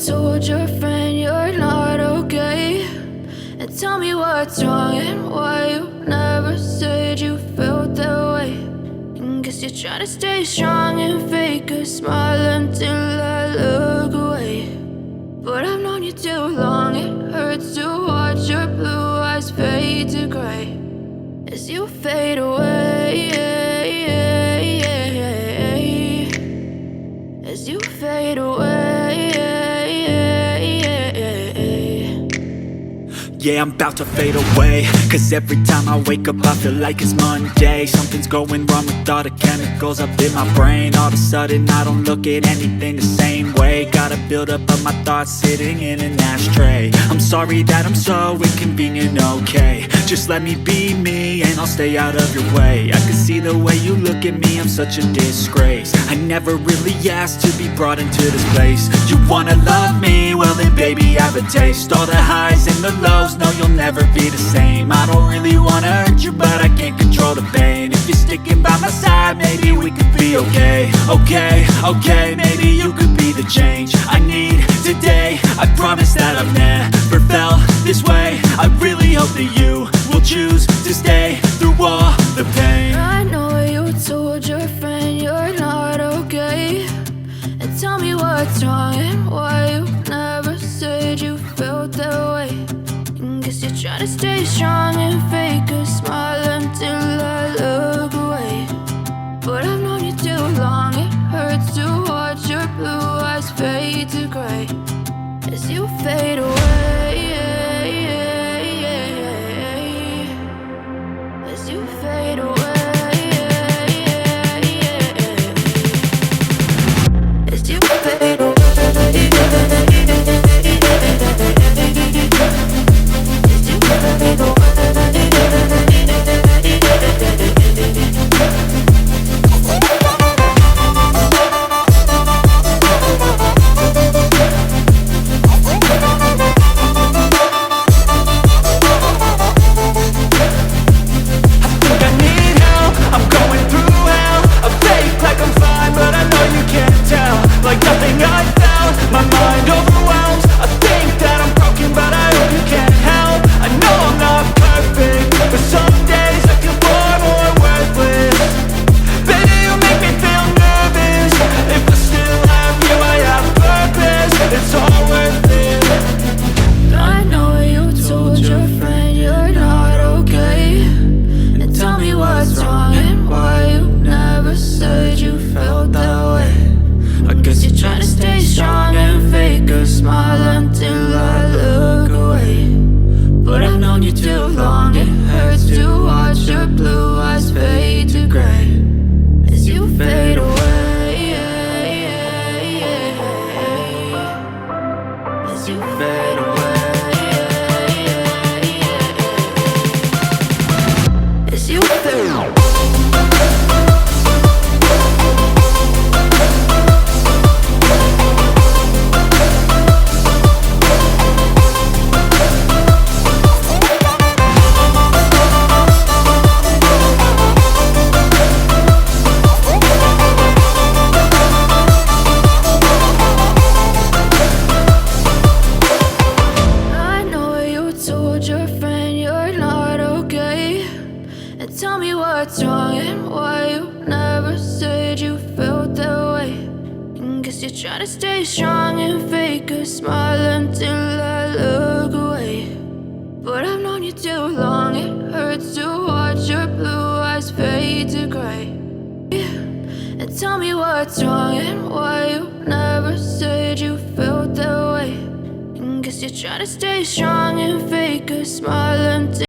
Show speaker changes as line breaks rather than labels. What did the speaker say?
told your friend you're not okay, and tell me what's wrong and why you never said you felt that way. And guess you're trying to stay strong and fake a smile until I look away. But I've known you too long, it hurts to watch your blue eyes fade to gray as you fade away, as you fade away.
Yeah, I'm about to fade away, cause every time I wake up I feel like it's Monday. Something's going wrong with all the chemicals up in my brain. All of a sudden I don't look at anything the same way. Got a buildup of my thoughts sitting in an ashtray. I'm sorry that I'm so inconvenient, okay. Just let me be me and I'll stay out of your way. I can see the way you look at me, I'm such a disgrace. I never really asked to be brought into this place. You wanna love me? Well then baby I have a taste. All the highs and the lows, no you'll never be the same. I don't really wanna hurt you but I can't control the pain. If you're sticking by my side maybe we could be okay. Okay, maybe you could be the change I need today. I promise that I've never felt this way. I really hope that you will choose to stay through all the pain.
I know you told your friend you're not okay, and tell me what's wrong and why you never said you felt that way. And guess you're trying to stay strong and fake a smile until I look away. But I've known you too long, it hurts to watch your blue eyes fade to gray as you fade away, as you fade away, as you fade away. Tell me what's wrong and why you never said you felt that way. And guess you're trying to stay strong and fake a smile until I look away. But I've known you too long, it hurts to watch your blue eyes fade to gray. And tell me what's wrong and why you never said you felt that way. And guess you're trying to stay strong and fake a smile until